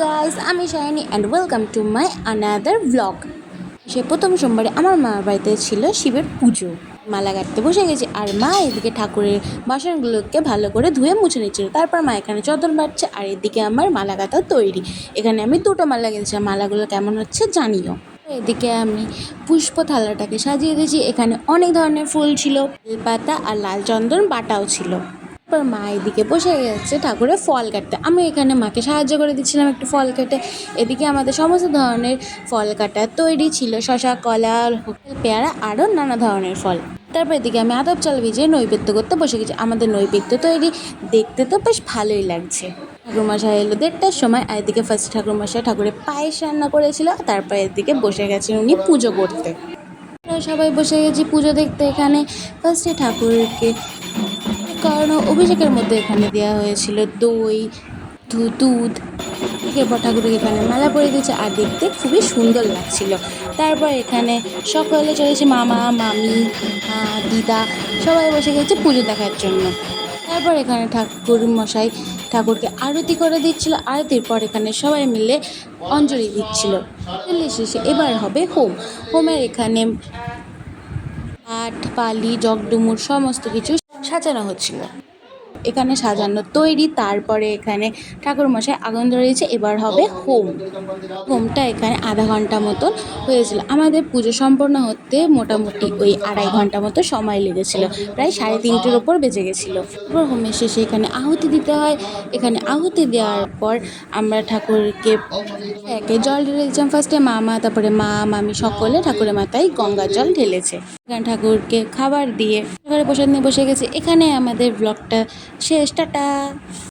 Guys, আমি Shiny and welcome to my another blog. সে প্রথম সোমবারে আমার মার বাড়িতে ছিল শিবের পুজো। মালা গাঁথতে বসে গেছি আর মা এদিকে ঠাকুরের বাসনগুলোকে ভালো করে ধুয়ে মুছে নিচ্ছিল। তারপর মা এখানে চন্দন বাটছে আর এদিকে আমার মালা গাঁথা তৈরি। এখানে আমি দুটো মালা গেঁথেছিলাম, মালাগুলো কেমন হচ্ছে জানিও। এদিকে আমি পুষ্প থালাটাকে সাজিয়ে দিয়েছি। এখানে অনেক ধরনের ফুল ছিল, বেলপাতা আর লাল চন্দন বাটাও ছিল। তারপর মা এদিকে বসে গেছে ঠাকুরের ফল কাটতে। আমি এখানে মাকে সাহায্য করে দিচ্ছিলাম একটু ফল কেটে। এদিকে আমাদের সমস্ত ধরনের ফল কাটা তৈরি ছিল, শশা, কলা, পেয়ারা আরও নানা ধরনের ফল। তারপর এদিকে আমি আতপ চাল ভিজিয়ে নৈবেদ্য করতে বসে গেছি। আমাদের নৈবেদ্য তৈরি দেখতে তো বেশ ভালোই লাগছে। ঠাকুরমশাই এলো 1:30টার সময় আর এদিকে ফার্স্ট ঠাকুরমশাই ঠাকুরের পায়েস রান্না করেছিল। তারপর এদিকে বসে গেছেন উনি পুজো করতে। সবাই বসে গেছি পুজো দেখতে। এখানে ফার্স্টে ঠাকুরকে কারণ অভিষেকের মধ্যে এখানে দেওয়া হয়েছিল দই, দুধ। এরপর ঠাকুরকে এখানে মালা পরিয়ে দিয়েছে আর দেখতে খুবই সুন্দর লাগছিল। তারপর এখানে সকলে চলেছে, মামা, মামি, দিদা সবাই বসে গেছে পুজো দেখার জন্য। তারপর এখানে ঠাকুর মশাই ঠাকুরকে আরতি করে দিচ্ছিল। আরতির পর এখানে সবাই মিলে অঞ্জলি দিচ্ছিল। অঞ্জলি শেষে এবার হবে হোমের এখানে কাঠ, পালি, জগডুমুর সমস্ত কিছু সাজানো হচ্ছিল। এখানে সাজানো তৈরি। তারপরে এখানে ঠাকুরমশাই আগুন ধরিয়েছে, এবার হবে হোমটা এখানে আধা ঘন্টা মতন হয়েছিল। আমাদের পুজো সম্পন্ন হতে মোটামুটি ওই 2.5 ঘন্টা মতো সময় লেগেছিল, প্রায় 3:30-এর ওপর বেজে গেছিলো। তারপর হোমের শেষে এখানে আহুতি দিতে হয়। এখানে আহুতি দেওয়ার পর আমরা ঠাকুরকে একে জল ঢেলে দিয়েছিলাম। ফার্স্টে মামা, তারপরে মা, মামি সকলে ঠাকুরের মাথায় গঙ্গার জল ঢেলেছে। এখানে ঠাকুরকে খাবার দিয়ে এবারে প্রসাদ নিয়ে বসে গেছে। এখানে আমাদের ব্লগটা শেষ। টাটা।